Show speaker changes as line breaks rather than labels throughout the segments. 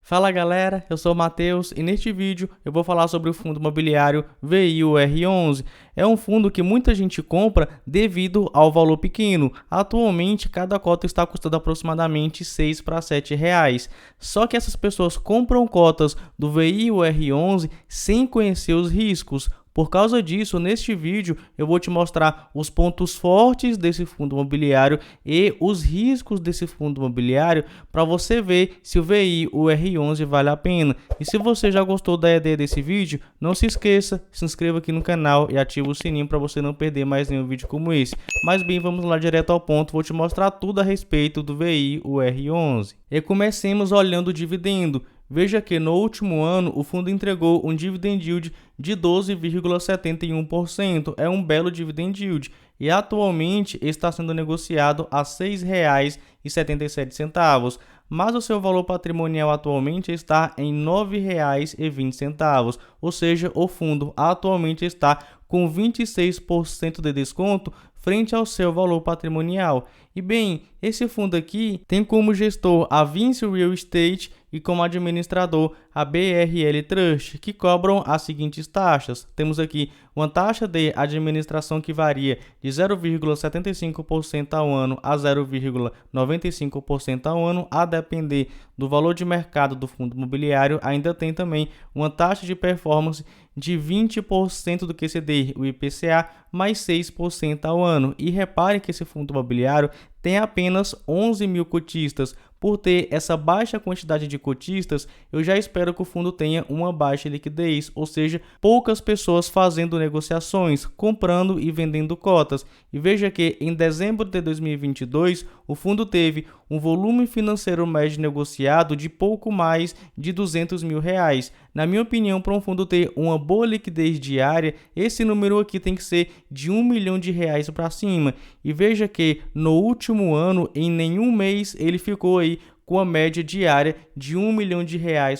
Fala galera, eu sou o Matheus e neste vídeo eu vou falar sobre o fundo imobiliário VIUR11. É um fundo que muita gente compra devido ao valor pequeno. Atualmente cada cota está custando aproximadamente 6 para 7 reais. Só que essas pessoas compram cotas do VIUR11 sem conhecer os riscos. Por causa disso, neste vídeo eu vou te mostrar os pontos fortes desse fundo imobiliário e os riscos desse fundo imobiliário para você ver se o VIUR11 vale a pena. E se você já gostou da ideia desse vídeo, não se esqueça, se inscreva aqui no canal e ative o sininho para você não perder mais nenhum vídeo como esse. Mas bem, vamos lá direto ao ponto, vou te mostrar tudo a respeito do VIUR11. E comecemos olhando o dividendo. Veja que no último ano o fundo entregou um dividend yield de 12,71%. É um belo dividend yield e atualmente está sendo negociado a R$ 6,77, mas o seu valor patrimonial atualmente está em R$ 9,20, ou seja, o fundo atualmente está com 26% de desconto frente ao seu valor patrimonial. E bem, esse fundo aqui tem como gestor a Vinci Real Estate e como administrador a BRL Trust, que cobram as seguintes taxas. Temos aqui uma taxa de administração que varia de 0,75% ao ano a 0,95% ao ano, a depender do valor de mercado do fundo imobiliário. Ainda tem também uma taxa de performance de 20% do QCD, o IPCA, mais 6% ao ano. E repare que esse fundo imobiliário tem apenas 11 mil cotistas. Por ter essa baixa quantidade de cotistas, eu já espero que o fundo tenha uma baixa liquidez, ou seja, poucas pessoas fazendo negociações, comprando e vendendo cotas. E veja que em dezembro de 2022, o fundo teve um volume financeiro médio negociado de pouco mais de R$200 mil. Na minha opinião, para um fundo ter uma boa liquidez diária, esse número aqui tem que ser de R$1 milhão para cima. E veja que no último ano, em nenhum mês, ele ficou aí com a média diária de R$1 milhão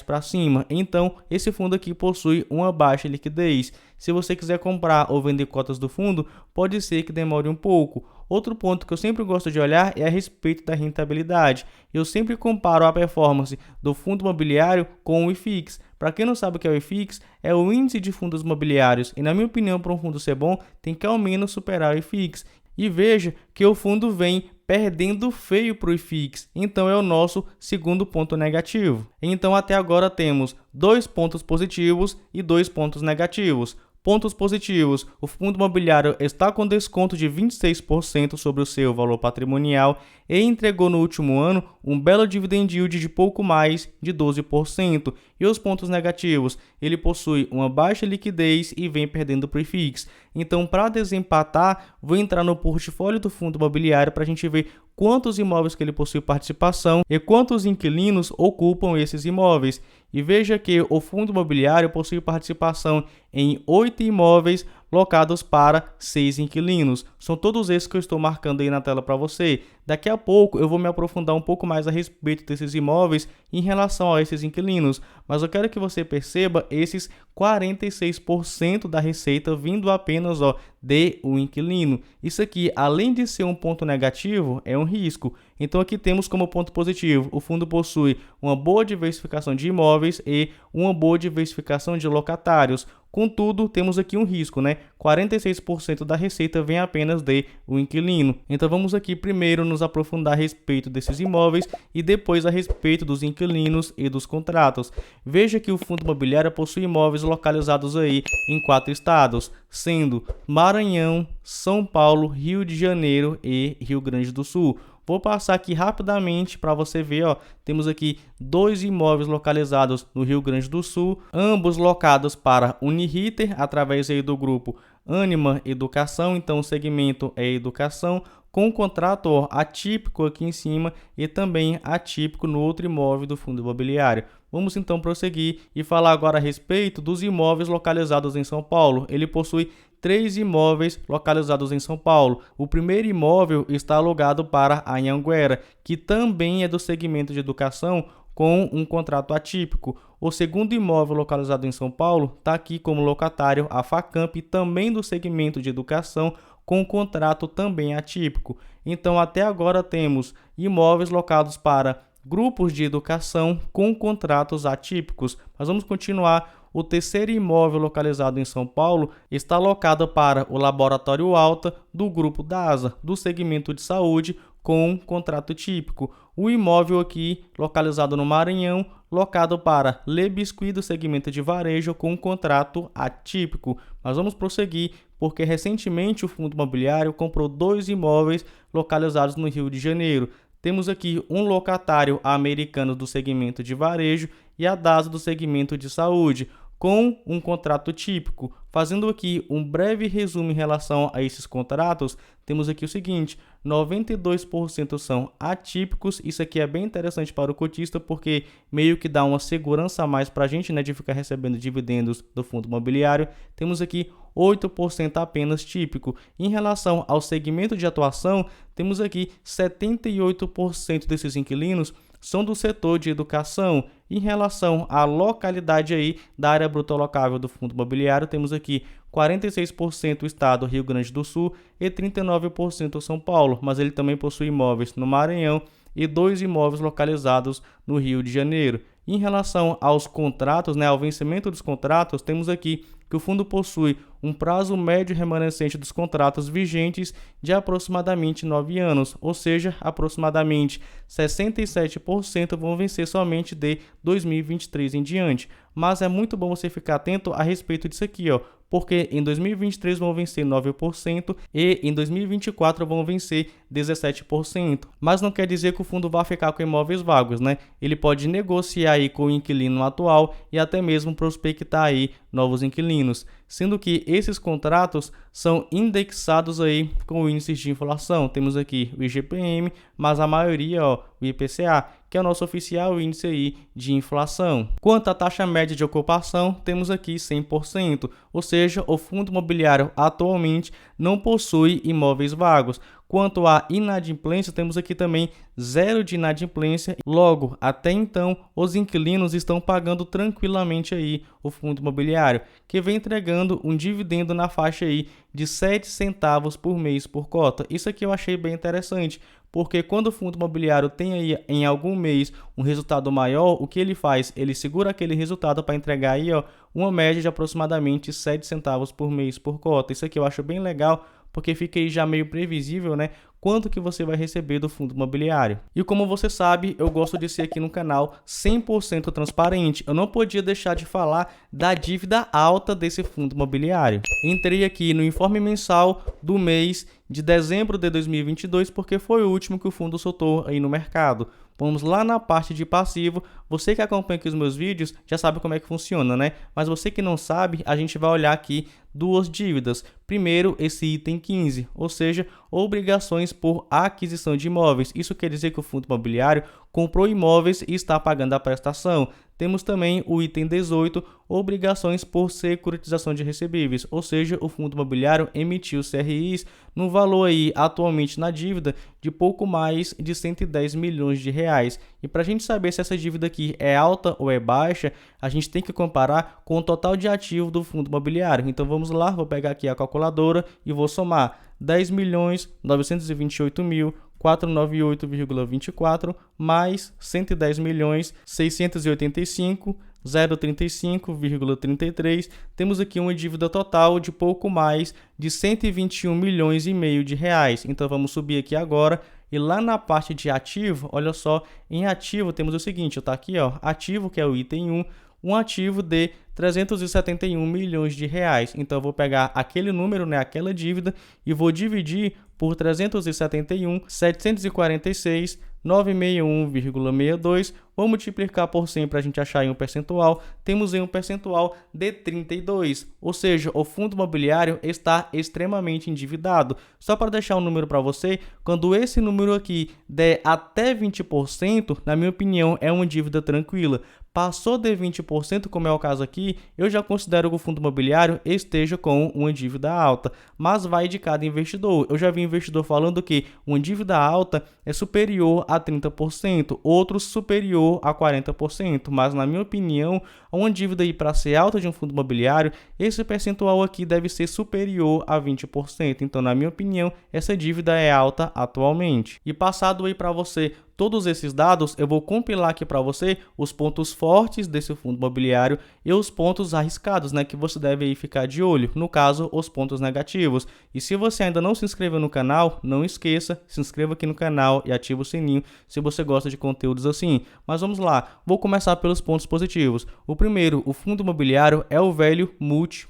para cima. Então, esse fundo aqui possui uma baixa liquidez. Se você quiser comprar ou vender cotas do fundo, pode ser que demore um pouco. Outro ponto que eu sempre gosto de olhar é a respeito da rentabilidade. Eu sempre comparo a performance do fundo imobiliário com o IFIX. Para quem não sabe o que é o IFIX, é o índice de fundos imobiliários. E na minha opinião, para um fundo ser bom, tem que ao menos superar o IFIX. E veja que o fundo vem perdendo feio para o IFIX, então é o nosso segundo ponto negativo. Então até agora temos 2 pontos positivos e 2 pontos negativos. Pontos positivos: o fundo imobiliário está com desconto de 26% sobre o seu valor patrimonial e entregou no último ano um belo dividend yield de pouco mais de 12%. E os pontos negativos: ele possui uma baixa liquidez e vem perdendo para o IFIX. Então, para desempatar, vou entrar no portfólio do fundo imobiliário para a gente ver quantos imóveis que ele possui participação e quantos inquilinos ocupam esses imóveis. E veja que o fundo imobiliário possui participação em 8 imóveis locados para 6 inquilinos. São todos esses que eu estou marcando aí na tela para você. Daqui a pouco eu vou me aprofundar um pouco mais a respeito desses imóveis em relação a esses inquilinos, mas eu quero que você perceba esses 46% da receita vindo apenas de um inquilino. Isso aqui, além de ser um ponto negativo, é um risco. Então aqui temos como ponto positivo: o fundo possui uma boa diversificação de imóveis e uma boa diversificação de locatários. Contudo, temos aqui um risco, né? 46% da receita vem apenas de um inquilino. Então vamos aqui primeiro nos aprofundar a respeito desses imóveis e depois a respeito dos inquilinos e dos contratos. Veja que o fundo imobiliário possui imóveis localizados aí em 4 estados, sendo Maranhão, São Paulo, Rio de Janeiro e Rio Grande do Sul. Vou passar aqui rapidamente para você ver, temos aqui 2 imóveis localizados no Rio Grande do Sul, ambos locados para Uniriter, através aí do grupo Anima Educação, então o segmento é educação, com um contrato atípico aqui em cima e também atípico no outro imóvel do fundo imobiliário. Vamos então prosseguir e falar agora a respeito dos imóveis localizados em São Paulo. Ele possui 3 imóveis localizados em São Paulo. O primeiro imóvel está alugado para a Anhanguera, que também é do segmento de educação, com um contrato atípico. O segundo imóvel localizado em São Paulo está aqui como locatário a Facamp, também do segmento de educação, com um contrato também atípico. Então até agora temos imóveis locados para grupos de educação com contratos atípicos. Mas vamos continuar. O terceiro imóvel localizado em São Paulo está alocado para o Laboratório Alta do Grupo DASA, do segmento de saúde, com contrato típico. O imóvel aqui, localizado no Maranhão, locado para Le Biscuit do segmento de varejo com contrato atípico. Mas vamos prosseguir, porque recentemente o fundo imobiliário comprou 2 imóveis localizados no Rio de Janeiro. Temos aqui um locatário americano do segmento de varejo e a DASA do segmento de saúde, com um contrato típico. Fazendo aqui um breve resumo em relação a esses contratos, temos aqui o seguinte: 92% são atípicos. Isso aqui é bem interessante para o cotista, porque meio que dá uma segurança a mais para a gente, né, de ficar recebendo dividendos do fundo imobiliário. Temos aqui 8% apenas típico. Em relação ao segmento de atuação, temos aqui 78% desses inquilinos são do setor de educação. Em relação à localidade aí da área bruta alocável do fundo imobiliário, temos aqui 46% o estado Rio Grande do Sul e 39% São Paulo, mas ele também possui imóveis no Maranhão e 2 imóveis localizados no Rio de Janeiro. Em relação aos contratos, né, ao vencimento dos contratos, temos aqui que o fundo possui um prazo médio remanescente dos contratos vigentes de aproximadamente 9 anos, ou seja, aproximadamente 67% vão vencer somente de 2023 em diante. Mas é muito bom você ficar atento a respeito disso aqui, ó, porque em 2023 vão vencer 9% e em 2024 vão vencer 17%. Mas não quer dizer que o fundo vá ficar com imóveis vagos, né? Ele pode negociar aí com o inquilino atual e até mesmo prospectar aí novos inquilinos, sendo que esses contratos são indexados aí com índices de inflação. Temos aqui o IGPM, mas a maioria, ó, o IPCA, que é o nosso oficial índice aí de inflação. Quanto à taxa média de ocupação, temos aqui 100%, ou seja, o fundo imobiliário atualmente não possui imóveis vagos. Quanto à inadimplência, temos aqui também 0 de inadimplência. Logo, até então, os inquilinos estão pagando tranquilamente aí o fundo imobiliário, que vem entregando um dividendo na faixa aí de 7 centavos por mês por cota. Isso aqui eu achei bem interessante, porque quando o fundo imobiliário tem aí em algum mês um resultado maior, o que ele faz? Ele segura aquele resultado para entregar aí, ó, uma média de aproximadamente 7 centavos por mês por cota. Isso aqui eu acho bem legal, porque fica aí já meio previsível, né, quanto que você vai receber do fundo imobiliário. E como você sabe, eu gosto de ser aqui no canal 100% transparente. Eu não podia deixar de falar da dívida alta desse fundo imobiliário. Entrei aqui no informe mensal do mês de dezembro de 2022, porque foi o último que o fundo soltou aí no mercado. Vamos lá na parte de passivo. Você que acompanha aqui os meus vídeos já sabe como é que funciona, né? Mas você que não sabe, a gente vai olhar aqui 2 dívidas. Primeiro, esse item 15, ou seja, obrigações por aquisição de imóveis. Isso quer dizer que o fundo imobiliário comprou imóveis e está pagando a prestação. Temos também o item 18, obrigações por securitização de recebíveis, ou seja, o fundo imobiliário emitiu CRIs no valor aí atualmente na dívida de pouco mais de 110 milhões de reais. E para a gente saber se essa dívida aqui é alta ou é baixa, a gente tem que comparar com o total de ativo do fundo imobiliário. Então vamos lá, vou pegar aqui a calculadora e vou somar 10.928.498,24 mais 110.685.035,33. Temos aqui uma dívida total de pouco mais de 121 milhões e meio de reais. Então vamos subir aqui agora e lá na parte de ativo, olha só, em ativo temos o seguinte, tá aqui, ó, ativo, que é o item 1, um ativo de 371 milhões de reais. Então eu vou pegar aquele número, né, aquela dívida, e vou dividir por 371.746.961,62. Vou multiplicar por 100 para a gente achar aí um percentual. Temos aí um percentual de 32, ou seja, o fundo imobiliário está extremamente endividado. Só para deixar um número para você, quando esse número aqui der até 20%, na minha opinião, é uma dívida tranquila. Passou de 20%, como é o caso aqui, eu já considero que o fundo imobiliário esteja com uma dívida alta, mas vai de cada investidor. Eu já vi investidor falando que uma dívida alta é superior a 30%, outros superior a 40%, mas na minha opinião, uma dívida aí para ser alta de um fundo imobiliário, esse percentual aqui deve ser superior a 20%. Então, na minha opinião, essa dívida é alta atualmente. E passado aí para você todos esses dados, eu vou compilar aqui para você os pontos fortes desse fundo imobiliário e os pontos arriscados, né, que você deve aí ficar de olho, no caso, os pontos negativos. E se você ainda não se inscreveu no canal, não esqueça, se inscreva aqui no canal e ative o sininho se você gosta de conteúdos assim. Mas vamos lá, vou começar pelos pontos positivos. O primeiro, o fundo imobiliário é o velho multi,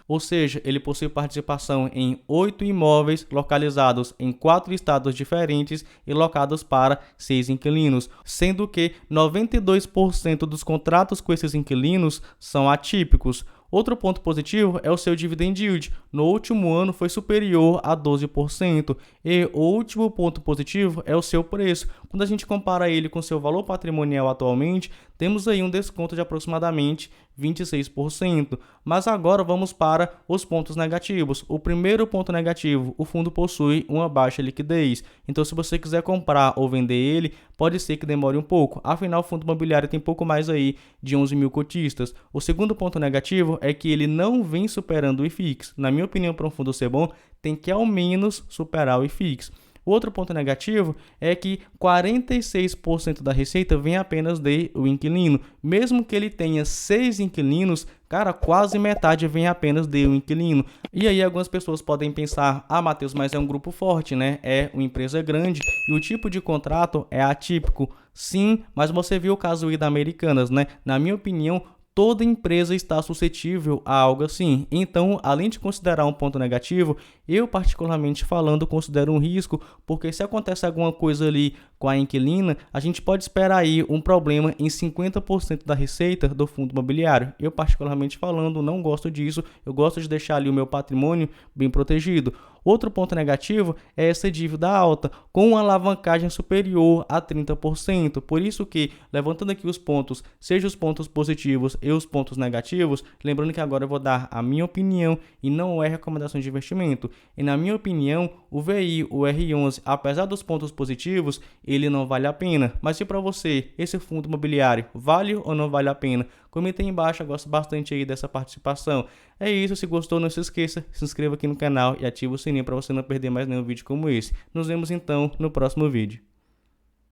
ou seja, ele possui participação em 8 imóveis localizados em 4 estados diferentes e locados para 6 inquilinos, sendo que 92% dos contratos com esses inquilinos são atípicos. Outro ponto positivo é o seu dividend yield. No último ano foi superior a 12%. E o último ponto positivo é o seu preço. Quando a gente compara ele com seu valor patrimonial atualmente, temos aí um desconto de aproximadamente 26%. Mas agora vamos para os pontos negativos. O primeiro ponto negativo, o fundo possui uma baixa liquidez. Então, se você quiser comprar ou vender ele, pode ser que demore um pouco. Afinal, o fundo imobiliário tem pouco mais aí de 11 mil cotistas. O segundo ponto negativo é que ele não vem superando o IFIX. Na minha opinião, para um fundo ser bom, tem que ao menos superar o IFIX. O outro ponto negativo é que 46% da receita vem apenas do inquilino. Mesmo que ele tenha 6 inquilinos, cara, quase metade vem apenas do inquilino. E aí algumas pessoas podem pensar, Matheus, mas é um grupo forte, né? É uma empresa grande e o tipo de contrato é atípico. Sim, mas você viu o caso aí da Americanas, né? Na minha opinião, toda empresa está suscetível a algo assim. Então, além de considerar um ponto negativo, eu particularmente falando considero um risco, porque se acontece alguma coisa ali com a inquilina, a gente pode esperar aí um problema em 50% da receita do fundo imobiliário. Eu particularmente falando não gosto disso, eu gosto de deixar ali o meu patrimônio bem protegido. Outro ponto negativo é essa dívida alta, com uma alavancagem superior a 30%. Por isso que, levantando aqui os pontos, seja os pontos positivos e os pontos negativos, lembrando que agora eu vou dar a minha opinião e não é recomendação de investimento. E na minha opinião, o VI, o R11, apesar dos pontos positivos, ele não vale a pena. Mas se para você, esse fundo imobiliário vale ou não vale a pena? Comenta aí embaixo, eu gosto bastante aí dessa participação. É isso, se gostou não se esqueça, se inscreva aqui no canal e ative o sininho para você não perder mais nenhum vídeo como esse. Nos vemos então no próximo vídeo.